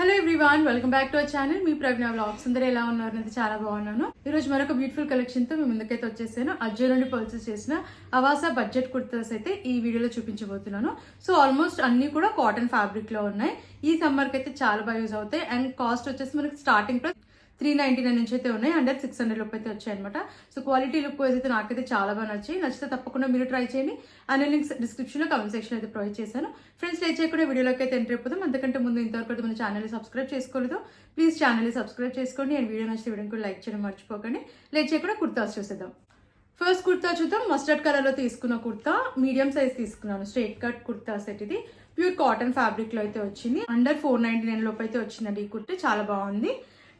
Hello everyone, welcome back to our channel. మీ Pragna vlogs. అందరూ ఎలా ఉన్నారు? అనేది చాలా బాగున్నాను. ఈ రోజు మరొక బ్యూటిఫుల్ కలెక్షన్ తో మీ ముందుకైతే వచ్చేసాను. అజ్జో నుండి పర్చేస్ చేసిన అవాసా బడ్జెట్ కుర్తాస్ అయితే ఈ వీడియోలో చూపించబోతున్నాను. సో ఆల్మోస్ట్ అన్ని కూడా కాటన్ ఫ్యాబ్రిక్ లో ఉన్నాయి. ఈ సమ్మర్ కి అయితే చాలా బాగా యూజ్ అవుతాయి. అండ్ కాస్ట్ వచ్చేసి మనకి స్టార్టింగ్ లో 399 నుంచి అయితే ఉన్నాయి. అండర్ 600 లోపు అయితే వచ్చాయి అనమాట. సో క్వాలిటీ లుక్ వైజ్ అయితే నాకైతే చాలా బాగా నచ్చాయి. నచ్చితే తప్పకుండా మీరు ట్రై చేయండి. అనే లింక్స్ డిస్క్రిప్షన్ లో కమెంట్ సెక్షన్ అయితే ప్రొవైడ్ చేశాను. ఫ్రెండ్స్, లేట్ చేయకుండా వీడియోలోకి అయితే ఎంటర్ అయిపోతాం. అంతకంటే ముందు ఇంతవరకు మన ఛానల్ సబ్స్క్రైబ్ చేసుకోలేదు, ప్లీజ్ ఛానల్ సబ్స్క్రైబ్ చేసుకోండి. అండ్ వీడియో నచ్చితే వీడియో కూడా లైక్ చేయడం మర్చిపోకండి. లేట్ చేయకుండా కుర్తాస్ చూసేద్దాం. ఫస్ట్ కుర్తా చూద్దాం. మస్టర్డ్ కలర్ లో తీసుకున్న కుర్తా, మీడియం సైజ్ తీసుకున్నాను. Straight cut kurta set. ఇది ప్యూర్ కాటన్ ఫ్యాబ్రిక్ లో అయితే వచ్చింది. అండర్ 499 లోపు అయితే వచ్చిందండి. ఈ కుర్తా చాలా బాగుంది.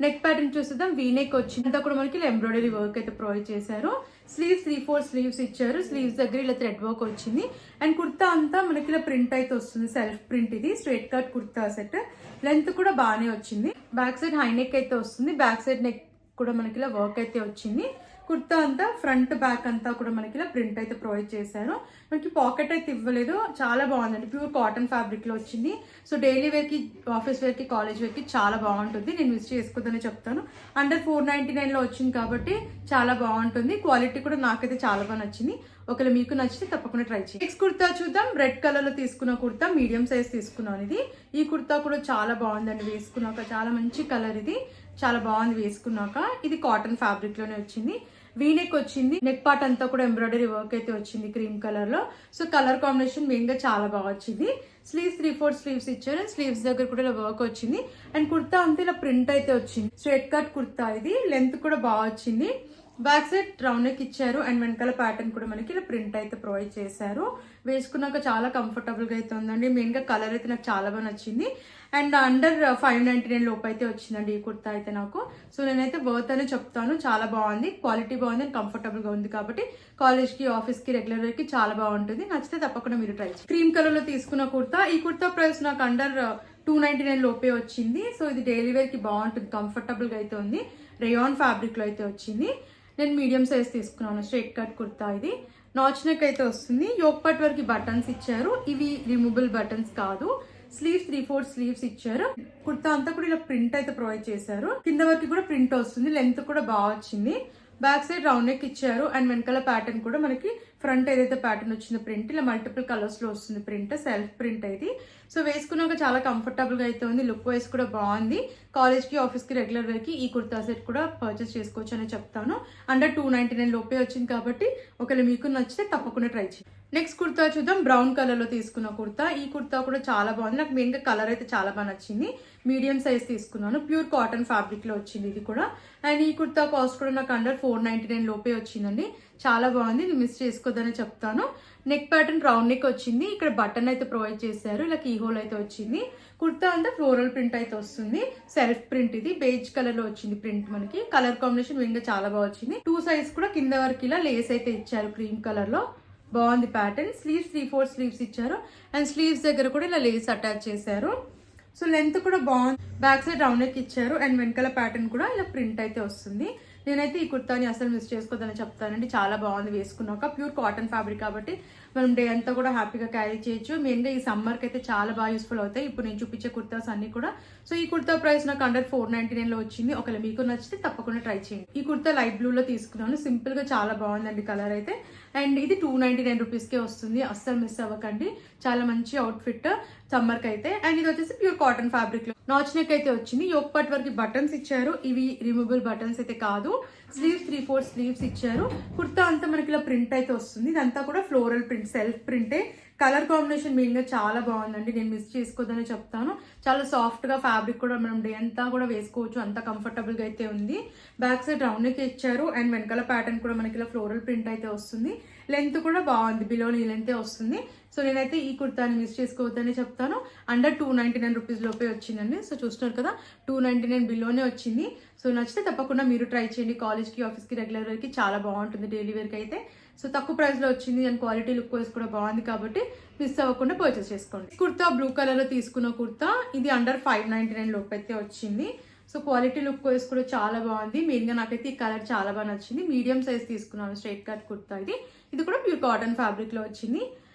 నెక్ ప్యాటర్న్ చూసేద్దాం. వీనెక్ వచ్చింది. అంతా కూడా మనకి ఎంబ్రాయిడరీ వర్క్ అయితే ప్రొవైడ్ చేశారు. స్లీవ్స్ 3/4 స్లీవ్స్ ఇచ్చారు. స్లీవ్స్ దగ్గర ఇలా థ్రెడ్ వర్క్ వచ్చింది. అండ్ కుర్తా అంతా మనకి ఇలా ప్రింట్ అయితే వస్తుంది. Self print. ఇది straight cut kurta set. Length కూడా బాగానే వచ్చింది. బ్యాక్ సైడ్ హై నెక్ అయితే వస్తుంది. బ్యాక్ సైడ్ నెక్ కూడా మనకి ఇలా వర్క్ అయితే వచ్చింది. కుర్తా అంతా ఫ్రంట్ బ్యాక్ అంతా కూడా మనకి ఇలా ప్రింట్ అయితే ప్రొవైడ్ చేశారు. మనకి పాకెట్ అయితే ఇవ్వలేదు. చాలా బాగుందండి. ప్యూర్ కాటన్ ఫ్యాబ్రిక్ లో వచ్చింది. సో డైలీ వేర్ కి, ఆఫీస్ వేర్ కి, కాలేజ్ వేర్ కి చాలా బాగుంటుంది. నేను మిస్ చేసుకోదని చెప్తాను. అండర్ 499 లో వచ్చింది కాబట్టి చాలా బాగుంటుంది. క్వాలిటీ కూడా నాకైతే చాలా బాగా నచ్చింది. ఒకవేళ మీకు నచ్చితే తప్పకుండా ట్రై చేయండి. నెక్స్ట్ కుర్తా చూద్దాం. రెడ్ కలర్ లో తీసుకున్న కుర్తా, మీడియం సైజ్ తీసుకున్నాను. ఇది ఈ కుర్తా కూడా చాలా బాగుందండి. వేసుకున్నాక చాలా మంచి కలర్. ఇది చాలా బాగుంది వేసుకున్నాక. ఇది కాటన్ ఫ్యాబ్రిక్ లోనే వచ్చింది. వీనెక్ వచ్చింది. నెక్ పార్ట్ అంతా కూడా ఎంబ్రాయిడరీ వర్క్ అయితే వచ్చింది క్రీమ్ కలర్ లో. సో కలర్ కాంబినేషన్ మెయిన్ గా చాలా బాగా వచ్చింది. స్లీవ్స్ 3/4 స్లీవ్స్ ఇచ్చారు. స్లీవ్స్ దగ్గర కూడా ఇలా వర్క్ వచ్చింది. అండ్ కుర్తా అంతా ఇలా ప్రింట్ అయితే వచ్చింది. Straight cut kurta. ఇది లెంత్ కూడా బాగా వచ్చింది. బ్యాక్ సైడ్ రౌండ్ నెక్ ఇచ్చారు. అండ్ వెనకాల ప్యాటర్న్ కూడా మనకి ఇలా ప్రింట్ అయితే ప్రొవైడ్ చేశారు. వేసుకున్నాక చాలా కంఫర్టబుల్ గా అయితే ఉందండి. మెయిన్ గా కలర్ అయితే నాకు చాలా బాగా నచ్చింది. అండ్ అండర్ 599 లోపు అయితే వచ్చిందండి ఈ కుర్తా అయితే నాకు. సో నేనైతే వర్త్ అని చెప్తాను. చాలా బాగుంది, క్వాలిటీ బాగుంది, అండ్ కంఫర్టబుల్ గా ఉంది కాబట్టి కాలేజ్ కి, ఆఫీస్ కి, రెగ్యులర్ వేర్ కి చాలా బాగుంటుంది. నచ్చితే తప్పకుండా మీరు ట్రై చేయండి. క్రీమ్ కలర్ లో తీసుకున్న కుర్తా. ఈ కుర్తా ప్రైస్ నాకు అండర్ 299 లోపే వచ్చింది. సో ఇది డైలీ వేర్ కి బాగుంటుంది, కంఫర్టబుల్ గా అయితే ఉంది. రేయాన్ ఫ్యాబ్రిక్ లో అయితే వచ్చింది. నేను మీడియం సైజ్ తీసుకున్నాను. Straight cut kurta. ఇది నాచ్ నెక్ అయితే వస్తుంది. యోక్ పార్ట్ వరకు బటన్స్ ఇచ్చారు. ఇవి రిమూవబుల్ బటన్స్ కాదు. స్లీవ్స్ 3/4 స్లీవ్స్ ఇచ్చారు. కుర్తా అంతా కూడా ఇలా ప్రింట్ అయితే ప్రొవైడ్ చేశారు. కింద వరకు కూడా ప్రింట్ వస్తుంది. లెంత్ కూడా బాగా వచ్చింది. బ్యాక్ సైడ్ రౌండ్ నెక్ ఇచ్చారు. అండ్ వెనకాల ప్యాటర్న్ కూడా మనకి ఫ్రంట్ ఏదైతే ప్యాటర్న్ వచ్చిందో ప్రింట్ ఇలా మల్టిపుల్ కలర్స్ లో వస్తుంది. ప్రింట్ సెల్ఫ్ ప్రింట్ అయితే. సో వేసుకున్నాక చాలా కంఫర్టబుల్ గా అయితే ఉంది. లుక్ వైజ్ కూడా బాగుంది. కాలేజ్ కి, ఆఫీస్ కి, రెగ్యులర్ వేర్ కి ఈ కుర్తా సెట్ కూడా పర్చేస్ చేసుకోవచ్చు అని చెప్తాను. అండర్ 299 లోపే వచ్చింది కాబట్టి ఒకవేళ మీకు నచ్చితే తప్పకుండా ట్రై చేయండి. నెక్స్ట్ కుర్తా చూద్దాం. బ్రౌన్ కలర్ లో తీసుకున్న కుర్తా. ఈ కుర్తా కూడా చాలా బాగుంది. నాకు మెయిన్ గా కలర్ అయితే చాలా బాగా నచ్చింది. మీడియం సైజ్ తీసుకున్నాను. ప్యూర్ కాటన్ ఫ్యాబ్రిక్ లో వచ్చింది ఇది కూడా. అండ్ ఈ కుర్తా కాస్ట్ కూడా నాకు అండర్ 499 లోపే వచ్చిందండి. చాలా బాగుంది. నేను మిస్ చేసుకోవద్దని చెప్తాను. నెక్ ప్యాటర్న్ రౌండ్ నెక్ వచ్చింది. ఇక్కడ బటన్ అయితే ప్రొవైడ్ చేశారు. ఇలా కీ హోల్ అయితే వచ్చింది. కుర్తా అంతా ఫ్లోరల్ ప్రింట్ అయితే వస్తుంది. Self print. ఇది బేజ్ కలర్ లో వచ్చింది ప్రింట్. మనకి కలర్ కాంబినేషన్ మెయిన్ చాలా బాగా వచ్చింది. 2 సైజ్ కూడా కింద వరకు ఇలా లేస్ అయితే ఇచ్చారు క్రీమ్ కలర్ లో. బాగుంది ప్యాటర్న్. స్లీవ్స్ 3/4 స్లీవ్స్ ఇచ్చారు. అండ్ స్లీవ్స్ దగ్గర కూడా ఇలా లేస్ అటాచ్ చేశారు. సో లెంత్ కూడా బాగుంది. బ్యాక్ సైడ్ రౌండ్ నెక్ ఇచ్చారు. అండ్ వెనకాల ప్యాటర్న్ కూడా ఇలా ప్రింట్ అయితే వస్తుంది. నేనైతే ఈ కుర్తాని అసలు మిస్ చేసుకోవద్దని చెప్తానండి. చాలా బాగుంది వేసుకున్నాక. ప్యూర్ కాటన్ ఫ్యాబ్రిక్ కాబట్టి మనం డే అంతా కూడా హ్యాపీగా క్యారీ చేయొచ్చు. మెయిన్గా ఈ సమ్మర్కి అయితే చాలా బాగా యూస్ఫుల్ అవుతాయి. ఇప్పుడు నేను చూపించే కుర్తాస్ అన్ని కూడా. సో ఈ కుర్తా ప్రైస్ నాకు అండర్ 499 లో వచ్చింది. ఒకవేళ మీకు నచ్చితే తప్పకుండా ట్రై చేయండి. ఈ కుర్తా లైట్ బ్లూ లో తీసుకున్నాను. సింపుల్ గా చాలా బాగుందండి కలర్ అయితే. అండ్ ఇది 299 రూపీస్కే వస్తుంది. అస్సలు మిస్ అవ్వకండి. చాలా మంచి అవుట్ఫిట్ సమ్మర్ కి అయితే. అండ్ ఇది వచ్చేసి ప్యూర్ కాటన్ ఫ్యాబ్రిక్ లో నాచ్ నెక్ అయితే వచ్చింది. యోక్ పార్ట్ వరకు బటన్స్ ఇచ్చారు. ఇవి రిమూవబుల్ బటన్స్ అయితే కాదు. స్లీవ్స్ 3/4 స్లీవ్స్ ఇచ్చారు. కుర్తా అంతా మనకి ఇలా ప్రింట్ అయితే వస్తుంది. ఇదంతా కూడా ఫ్లోరల్ ప్రింట్, సెల్ఫ్ ప్రింటే. కలర్ కాంబినేషన్ మెయిన్ గా చాలా బాగుందండి. నేను మిస్ చేసుకోవద్దని చెప్తాను. చాలా సాఫ్ట్ గా ఫ్యాబ్రిక్ కూడా మనం డే అంతా కూడా వేసుకోవచ్చు. అంత కంఫర్టబుల్ గా అయితే ఉంది. బ్యాక్ సైడ్ రౌండ్ నెక్ ఇచ్చారు. అండ్ వెనకాల ప్యాటర్న్ కూడా మనకి ఇలా ఫ్లోరల్ ప్రింట్ అయితే వస్తుంది. లెంత్ కూడా బాగుంది. బిలో నీ లెంతే వస్తుంది. సో నేనైతే ఈ కుర్తాని మిస్ చేసుకోవద్దని చెప్తాను. అండర్ 299 రూపీస్ లోపే వచ్చిందండి. సో చూస్తున్నారు కదా, 299 బిలోనే వచ్చింది. సో నచ్చితే తప్పకుండా మీరు ట్రై చేయండి. కాలేజ్కి, ఆఫీస్కి, రెగ్యులర్ వేర్కి చాలా బాగుంటుంది. డైలీ వేర్కి అయితే. సో తక్కువ ప్రైస్లో వచ్చింది. అండ్ క్వాలిటీ లుక్ వైజ్ కూడా బాగుంది కాబట్టి మిస్ అవ్వకుండా పర్చేస్ చేసుకోండి. కుర్తా బ్లూ కలర్లో తీసుకున్న కుర్తా. ఇది అండర్ 599 లోపు అయితే వచ్చింది. సో క్వాలిటీ లుక్ వైజ్ కూడా చాలా బాగుంది. మెయిన్గా నాకైతే ఈ కలర్ చాలా బాగా నచ్చింది. మీడియం సైజ్ తీసుకున్నాను. Straight cut kurta. ఇది కూడా ప్యూర్ కాటన్ ఫ్యాబ్రిక్లో వచ్చింది.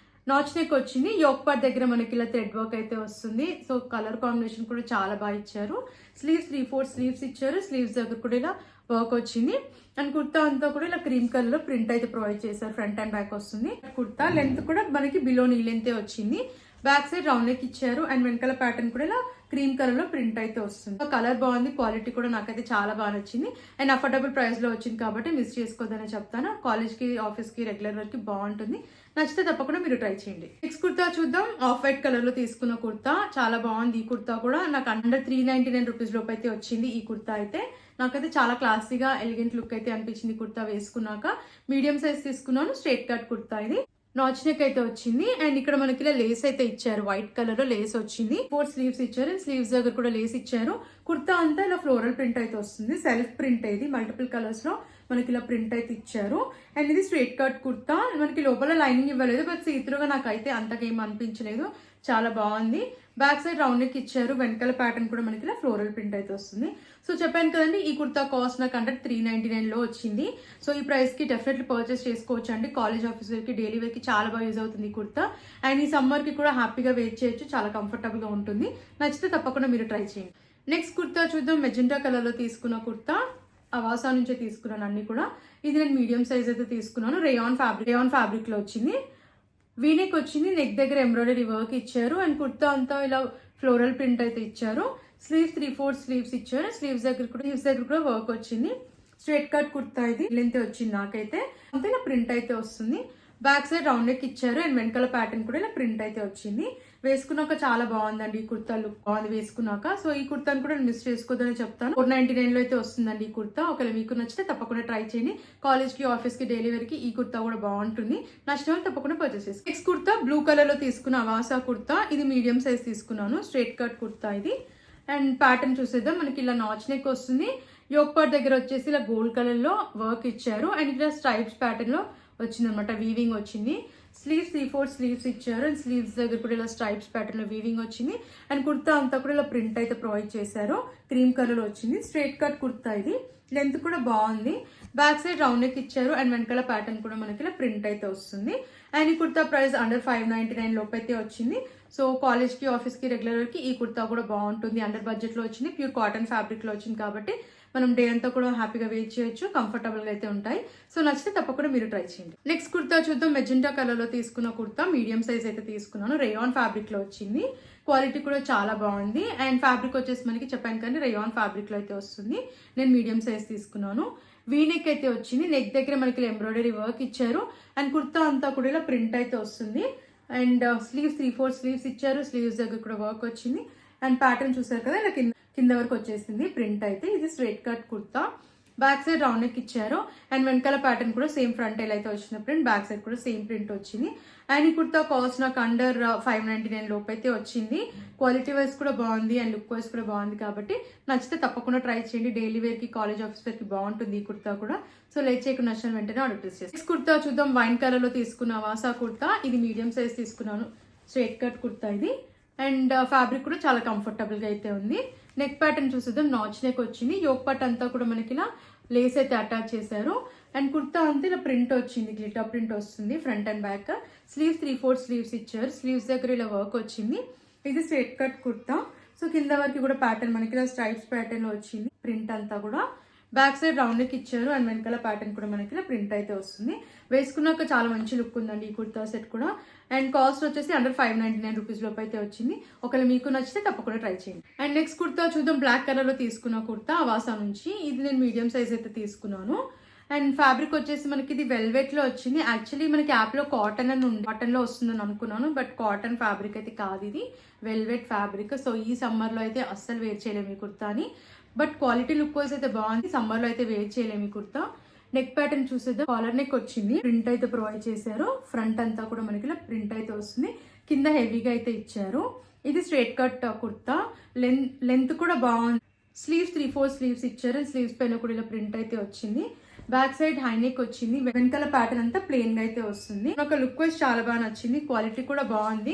నాచ్ నెక్ వచ్చింది. యోక్ పార్ట్ దగ్గర మనకి ఇలా థ్రెడ్ వర్క్ అయితే వస్తుంది. సో కలర్ కాంబినేషన్ కూడా చాలా బాగా ఇచ్చారు. స్లీవ్స్ 3/4 స్లీవ్స్ ఇచ్చారు. స్లీవ్స్ దగ్గర కూడా ఇలా వర్క్ వచ్చింది. అండ్ కుర్తా అంతా కూడా ఇలా క్రీమ్ కలర్ లో ప్రింట్ అయితే ప్రొవైడ్ చేశారు. ఫ్రంట్ అండ్ బ్యాక్ వస్తుంది. కుర్తా లెంత్ కూడా మనకి బిలో నీ లెంత్ వచ్చింది. బ్యాక్ సైడ్ రౌండ్ నెక్ ఇచ్చారు. అండ్ వెనకాల ప్యాటర్న్ కూడా ఇలా క్రీమ్ కలర్ లో ప్రింట్ అయితే వస్తుంది. కలర్ బాగుంది. క్వాలిటీ కూడా నాకైతే చాలా బాగా నచ్చింది. అండ్ అఫోర్డబుల్ ప్రైస్ లో వచ్చింది కాబట్టి మిస్ చేసుకోవద్దని చెప్తాను. కాలేజ్ కి, ఆఫీస్ కి, రెగ్యులర్ వర్క్ కి బాగుంటుంది. నచ్చితే తప్పకుండా మీరు ట్రై చేయండి. నెక్స్ట్ కుర్తా చూద్దాం. ఆఫ్ వైట్ కలర్ లో తీసుకున్న కుర్తా చాలా బాగుంది. ఈ కుర్తా కూడా నాకు అండర్ 399 రూపీస్ లోపు అయితే వచ్చింది. ఈ కుర్తా అయితే నాకైతే చాలా క్లాసీగా ఎలిగెంట్ లుక్ అయితే అనిపించింది. కుర్తా వేసుకున్నాక మీడియం సైజ్ తీసుకున్నాను. స్ట్రైట్ కట్ కుర్తా ఇది. నాచ్ నెక్ అయితే వచ్చింది. అండ్ ఇక్కడ మనకి ఇలా లేస్ అయితే ఇచ్చారు. వైట్ కలర్ లో లేస్ వచ్చింది. 4 స్లీవ్స్ ఇచ్చారు. అండ్ స్లీవ్స్ దగ్గర కూడా లేస్ ఇచ్చారు. కుర్తా అంతా ఇలా ఫ్లోరల్ ప్రింట్ అయితే వస్తుంది. సెల్ఫ్ ప్రింట్ ఇది. మల్టిపుల్ కలర్స్ లో మనకి ఇలా ప్రింట్ అయితే ఇచ్చారు. అండ్ ఇది స్ట్రైట్ కట్ కుర్తా. మనకి లోపల లైనింగ్ ఇవ్వలేదు, బట్ సీత్రుగా నాకైతే అంతకేం అనిపించలేదు. చాలా బాగుంది. బ్యాక్ సైడ్ రౌండ్ నెక్ ఇచ్చారు. వెనకాల ప్యాటర్న్ కూడా మనకి ఇలా ఫ్లోరల్ ప్రింట్ అయితే వస్తుంది. సో చెప్పాను కదండి, ఈ కుర్తా కాస్ట్ నాకు అండర్ 399 లో వచ్చింది. సో ఈ ప్రైస్ కి డెఫినెట్లీ పర్చేస్ చేసుకోవచ్చు అండి. కాలేజ్, ఆఫీస్ వేర్ కి, డైలీ వేర్ కి చాలా బాగా యూజ్ అవుతుంది ఈ కుర్తా. అండ్ ఈ సమ్మర్ కి కూడా హ్యాపీగా వేర్ చేయొచ్చు. చాలా కంఫర్టబుల్ గా ఉంటుంది. నచ్చితే తప్పకుండా మీరు ట్రై చేయండి. నెక్స్ట్ కుర్తా చూద్దాం. మెజెంటా కలర్ లో తీసుకున్న కుర్తా. అవాసా నుంచే తీసుకున్నాను అన్ని కూడా. ఇది నేను మీడియం సైజ్ అయితే తీసుకున్నాను. రేయాన్ ఫ్యాబ్రిక్ లో వచ్చింది. వీనెక్ వచ్చింది. నెక్ దగ్గర ఎంబ్రాయిడరీ వర్క్ ఇచ్చారు. అండ్ కుర్తా అంతా ఇలా ఫ్లోరల్ ప్రింట్ అయితే ఇచ్చారు. స్లీవ్స్ 3/4 స్లీవ్స్ ఇచ్చారు. స్లీవ్స్ దగ్గర కూడా వర్క్ వచ్చింది. స్ట్రైట్ కట్ కుర్తా ఇది. లెంత్ వచ్చింది నాకైతే. అంతే ఇలా ప్రింట్ అయితే వస్తుంది. బ్యాక్ సైడ్ రౌండ్ నెక్ ఇచ్చారు. అండ్ వెనకాల ప్యాటర్న్ కూడా ఇలా ప్రింట్ అయితే వచ్చింది. వేసుకున్నాక చాలా బాగుందండి. ఈ కుర్తా లుక్ బాగుంది వేసుకున్నాక. సో ఈ కుర్తాను కూడా మిస్ చేసుకోదని చెప్తాను. 499 లో అయితే వస్తుందండి ఈ కుర్తా. ఒకవేళ మీకు నచ్చితే తప్పకుండా ట్రై చేయండి. కాలేజ్ కి, ఆఫీస్ కి, డైలీ వేర్ కి ఈ కుర్తా కూడా బాగుంటుంది. నచ్చిన వాళ్ళు తప్పకుండా పర్చేస్ చేసుకోండి. నెక్స్ట్ కుర్తా బ్లూ కలర్ లో తీసుకున్న అవాసా కుర్తా. ఇది మీడియం సైజ్ తీసుకున్నాను. స్ట్రైట్ కట్ కుర్తా ఇది. అండ్ ప్యాటర్న్ చూసేద్దాం. మనకి ఇలా నాచ్ నెక్ వస్తుంది. యోక్ పార్ట్ దగ్గర వచ్చేసి ఇలా గోల్డ్ కలర్ లో వర్క్ ఇచ్చారు. అండ్ ఇక్కడ స్ట్రైప్స్ ప్యాటర్న్ లో వచ్చింది అనమాట. వీవింగ్ వచ్చింది. స్లీవ్స్ 3/4 స్లీవ్స్ ఇచ్చారు. అండ్ స్లీవ్స్ దగ్గర కూడా ఇలా స్ట్రైప్స్ ప్యాటర్న్ లో వీవింగ్ వచ్చింది. అండ్ కుర్తా అంతా కూడా ఇలా ప్రింట్ అయితే ప్రొవైడ్ చేశారు. క్రీమ్ కలర్ లో వచ్చింది. స్ట్రైట్ కట్ కుర్తా ఇది. లెంత్ కూడా బాగుంది. బ్యాక్ సైడ్ రౌండ్ నెక్ ఇచ్చారు. అండ్ వెనకాల ప్యాటర్న్ కూడా మనకి ఇలా ప్రింట్ అయితే వస్తుంది. అండ్ ఈ కుర్తా ప్రైస్ అండర్ 599 లోపు అయితే వచ్చింది. సో కాలేజ్ కి, ఆఫీస్ కి, రెగ్యులర్ కి ఈ కుర్తా కూడా బాగుంటుంది. అండర్ బడ్జెట్ లో వచ్చింది. ప్యూర్ కాటన్ ఫ్యాబ్రిక్ లో వచ్చింది కాబట్టి మనం డే అంతా కూడా హ్యాపీగా వేర్ చేయొచ్చు. కంఫర్టబుల్ గా అయితే ఉంటాయి. సో నచ్చితే తప్పకుండా మీరు ట్రై చేయండి. నెక్స్ట్ కుర్తా చూద్దాం. మెజెంటా కలర్ లో తీసుకున్న కుర్తా. మీడియం సైజ్ అయితే తీసుకున్నాను. రేయాన్ ఫ్యాబ్రిక్ లో వచ్చింది. క్వాలిటీ కూడా చాలా బాగుంది. అండ్ ఫ్యాబ్రిక్ వచ్చేసి మనకి చెప్పాను కానీ రేయాన్ ఫ్యాబ్రిక్ లో అయితే వస్తుంది. నేను మీడియం సైజ్ తీసుకున్నాను. వీనెక్ అయితే వచ్చింది. నెక్ దగ్గర మనకి ఎంబ్రాయిడరీ వర్క్ ఇచ్చారు. అండ్ కుర్తా అంతా కూడా ఇలా ప్రింట్ అయితే వస్తుంది. అండ్ స్లీవ్స్ 3/4 స్లీవ్స్ ఇచ్చారు. స్లీవ్స్ దగ్గర కూడా వర్క్ వచ్చింది. అండ్ ప్యాటర్న్ చూసారు కదా, ఇలా కింద వరకు వచ్చేసింది ప్రింట్ అయితే. ఇది straight cut kurta. Back side round neck ఇచ్చారు. అండ్ వెనకాల ప్యాటర్న్ కూడా సేమ్ ఫ్రంట్ ఎలా అయితే వచ్చిన ప్రింట్, బ్యాక్ సైడ్ కూడా సేమ్ ప్రింట్ వచ్చింది. అండ్ ఈ కుర్తా కాస్ట్ నాకు అండర్ 599 లోపు అయితే వచ్చింది. క్వాలిటీ వైజ్ కూడా బాగుంది. అండ్ లుక్ వైజ్ కూడా బాగుంది. కాబట్టి నచ్చితే తప్పకుండా ట్రై చేయండి. డైలీ వేర్ కి, కాలేజ్, ఆఫీస్ వేర్ కి బాగుంటుంది ఈ కుర్తా కూడా. సో లేట్ చేయకుండా నచ్చిన వెంటనే ఆర్డర్ ప్లేస్ చేస్తాను. నెక్స్ట్ కుర్తా చూద్దాం. వైన్ కలర్ లో తీసుకున్న వాసా కుర్తా. ఇది మీడియం సైజ్ తీసుకున్నాను. స్ట్రైట్ కట్ కుర్తా ఇది. అండ్ ఫ్యాబ్రిక్ కూడా చాలా కంఫర్టబుల్ గా అయితే ఉంది. నెక్ ప్యాటర్న్ చూసేద్దాం. నాచ్ నెక్ వచ్చింది. యోక్ పార్ట్ అంతా కూడా మనకి ఇలా లేస్ అయితే అటాచ్ చేశారు. అండ్ కుర్తా అంతా ఇలా ప్రింట్ వచ్చింది. గ్లిటర్ ప్రింట్ వస్తుంది front and back. Sleeves 3/4 sleeves ఇచ్చారు. స్లీవ్స్ దగ్గర ఇలా వర్క్ వచ్చింది. ఇది స్ట్రైట్ కట్ కుర్తా. సో కింద వరకు కూడా ప్యాటర్న్ మనకి ఇలా స్ట్రైప్స్ ప్యాటర్న్ లో వచ్చింది. ప్రింట్ అంతా కూడా బ్యాక్ సైడ్ రౌండ్ నెక్ ఇచ్చారు. అండ్ వెనకాల ప్యాటర్న్ కూడా మనకి ఇలా ప్రింట్ అయితే వస్తుంది. వేసుకున్నాక చాలా మంచి లుక్ ఉందండి ఈ కుర్తా సెట్ కూడా. అండ్ కాస్ట్ వచ్చేసి అండర్ 599 రూపీస్ లోపు అయితే వచ్చింది. ఒకవేళ మీకు నచ్చితే తప్పకుండా ట్రై చేయండి. అండ్ నెక్స్ట్ కుర్తా చూద్దాం. బ్లాక్ కలర్ లో తీసుకున్న కుర్తా అవాసా నుంచి. ఇది నేను మీడియం సైజ్ అయితే తీసుకున్నాను. అండ్ ఫ్యాబ్రిక్ వచ్చేసి మనకి ఇది వెల్వెట్ లో వచ్చింది. యాక్చువల్లీ మనకి యాప్ లో కాటన్ అని కాటన్ లో వస్తుందని అనుకున్నాను, బట్ కాటన్ ఫ్యాబ్రిక్ అయితే కాదు. ఇది వెల్వెట్ ఫ్యాబ్రిక్. సో ఈ సమ్మర్ లో అయితే అస్సలు వేర్ చేయలేము ఈ కుర్తాని. బట్ క్వాలిటీ లుక్ వైజ్ అయితే బాగుంది. సమ్మర్ లో అయితే వేర్ చేయలేము ఈ కుర్తా. నెక్ ప్యాటర్న్ చూసేద్దాం. కాలర్ నెక్ వచ్చింది. ప్రింట్ అయితే ప్రొవైడ్ చేశారు. ఫ్రంట్ అంతా కూడా మనకి ఇలా ప్రింట్ అయితే వస్తుంది. కింద హెవీగా అయితే ఇచ్చారు. ఇది స్ట్రైట్ కట్ కుర్తా. లెంత్ కూడా బాగుంది. స్లీవ్స్ 3/4 స్లీవ్స్ ఇచ్చారు. స్లీవ్స్ పైన కూడా ఇలా ప్రింట్ అయితే వచ్చింది. బ్యాక్ సైడ్ హై నెక్ వచ్చింది. వెనకాల ప్యాటర్న్ అంతా ప్లెయిన్ గా అయితే వస్తుంది. నాకు లుక్ వైజ్ చాలా బాగా నచ్చింది. క్వాలిటీ కూడా బాగుంది.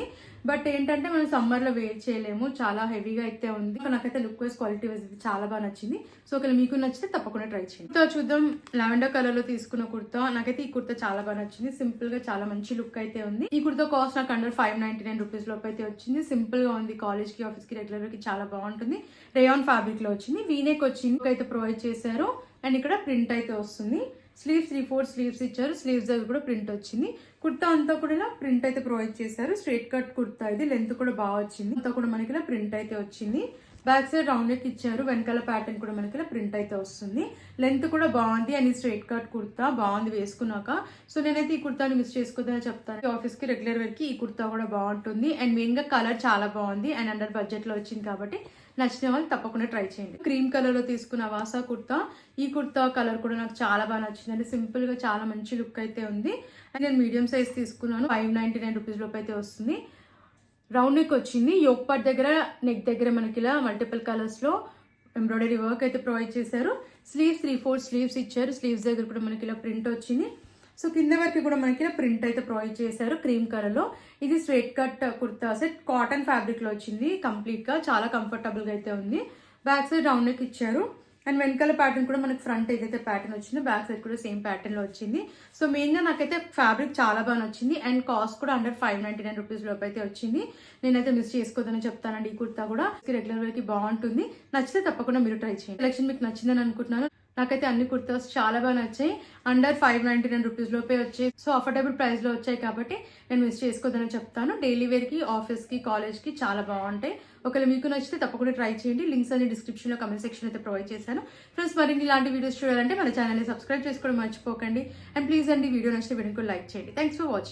బట్ ఏంటంటే మనం సమ్మర్ లో వేర్ చేయలేము, చాలా హెవీగా అయితే ఉంది. నాకైతే లుక్ వైజ్ క్వాలిటీ వైజ్ చాలా బాగా నచ్చింది. సో ఒకవేళ మీకు నచ్చితే తప్పకుండా ట్రై చేయండి. సో చూద్దాం, లావెండర్ కలర్ లో తీసుకున్న కుర్తా. నాకైతే ఈ కుర్తా చాలా బాగా నచ్చింది. సింపుల్ గా చాలా మంచి లుక్ అయితే ఉంది. ఈ కుర్తా కాస్ట్ నాకు అండర్ 599 రూపీస్ లోపు అయితే వచ్చింది. సింపుల్ గా ఉంది, కాలేజ్ కి ఆఫీస్ కి రెగ్యులర్ కి చాలా బాగుంటుంది. రేయాన్ ఫ్యాబ్రిక్ లో వచ్చింది, వీనెక్ వచ్చింది అయితే ప్రొవైడ్ చేశారు. అండ్ ఇక్కడ ప్రింట్ అయితే వస్తుంది. స్లీవ్స్ 3/4 స్లీవ్స్ ఇచ్చారు. స్లీవ్స్ దగ్గర కూడా ప్రింట్ వచ్చింది. కుర్తా అంతా కూడా ఇలా ప్రింట్ అయితే ప్రొవైడ్ చేశారు. స్ట్రైట్ కట్ కుర్తా ఇది, లెంత్ కూడా బాగా వచ్చింది. అంతా కూడా మనకి ఇలా ప్రింట్ అయితే వచ్చింది. బ్యాక్ సైడ్ రౌండ్ నెక్ ఇచ్చారు. వెనకాల ప్యాటర్న్ కూడా మనకి ఇలా ప్రింట్ అయితే వస్తుంది. లెంత్ కూడా బాగుంది అండ్ స్ట్రైట్ కట్ కుర్తా బాగుంది వేసుకున్నాక. సో నేనైతే ఈ కుర్తాని మిస్ చేసుకోదని చెప్తాను. ఆఫీస్ కి రెగ్యులర్ వేర్ కి ఈ కుర్తా కూడా బాగుంటుంది. అండ్ మెయిన్ గా కలర్ చాలా బాగుంది అండ్ అండర్ బడ్జెట్ లో వచ్చింది కాబట్టి నచ్చిన వాళ్ళు తప్పకుండా ట్రై చేయండి. క్రీమ్ కలర్ లో తీసుకున్న అవాసా కుర్తా. ఈ కుర్తా కలర్ కూడా నాకు చాలా బాగా నచ్చింది అండి. సింపుల్ గా చాలా మంచి లుక్ అయితే ఉంది. అండ్ నేను మీడియం సైజ్ తీసుకున్నాను. 599 రూపీస్ లోపు అయితే వస్తుంది. రౌండ్ నెక్ వచ్చింది. యోక్ పార్ట్ దగ్గర, నెక్ దగ్గర మనకి ఇలా మల్టిపుల్ కలర్స్ లో ఎంబ్రాయిడరీ వర్క్ అయితే ప్రొవైడ్ చేశారు. స్లీవ్స్ 3/4 స్లీవ్స్ ఇచ్చారు. స్లీవ్స్ దగ్గర కూడా మనకి ఇలా ప్రింట్ వచ్చింది. సో కింద వరకు కూడా మనకి ఇలా ప్రింట్ అయితే ప్రొవైడ్ చేశారు క్రీమ్ కలర్ లో. ఇది straight cut kurta set, cotton fabric లో వచ్చింది. కంప్లీట్ గా చాలా కంఫర్టబుల్ గా అయితే ఉంది. బ్యాక్ సైడ్ రౌండ్ నెక్ ఇచ్చారు. అండ్ వెనకాల ప్యాటర్న్ కూడా మనకి ఫ్రంట్ ఏదైతే ప్యాటర్న్ వచ్చిందో బ్యాక్ సైడ్ కూడా సేమ్ ప్యాటర్న్ లో వచ్చింది. సో మెయిన్ గా నాకైతే ఫ్యాబ్రిక్ చాలా బాగా నచ్చింది అండ్ కాస్ట్ కూడా అండర్ 599 రూపీస్ లోపు అయితే వచ్చింది. నేనైతే మిస్ చేసుకోదని చెప్తానండి. ఈ కుర్తా కూడా రెగ్యులర్ వేర్ కి బాగుంటుంది. నచ్చితే తప్పకుండా మీరు ట్రై చేయండి. కలెక్షన్ మీకు నచ్చిందని అనుకుంటున్నాను. నాకైతే అన్ని కుర్తాస్ చాలా బాగా నచ్చాయి. అండర్ 599 రూపీస్ లోపే వచ్చాయి. సో అఫోర్డబుల్ ప్రైస్ లో వచ్చాయి కాబట్టి నేను మిస్ చేసుకోదని చెప్తాను. డైలీ వేర్ కి, ఆఫీస్ కి, కాలేజ్ కి చాలా బాగుంటాయి. ఒకవేళ మీకు నచ్చితే తప్పకుండా ట్రై చేయండి. లింక్స్ అన్ని డిస్క్రిప్షన్ లో, కమెంట్ సెక్షన్ అయితే ప్రొవైడ్ చేశాను. ఫ్రెండ్స్ మరిన్ని ఇలాంటి వీడియోస్ చూడాలంటే మన ఛానల్ ని సబ్స్క్రైబ్ చేసుకోవడం మర్చిపోకండి. అండ్ ప్లీజ్ అండి, వీడియో నచ్చితే వీడియోకి లైక్ చేయండి. Thanks for watching.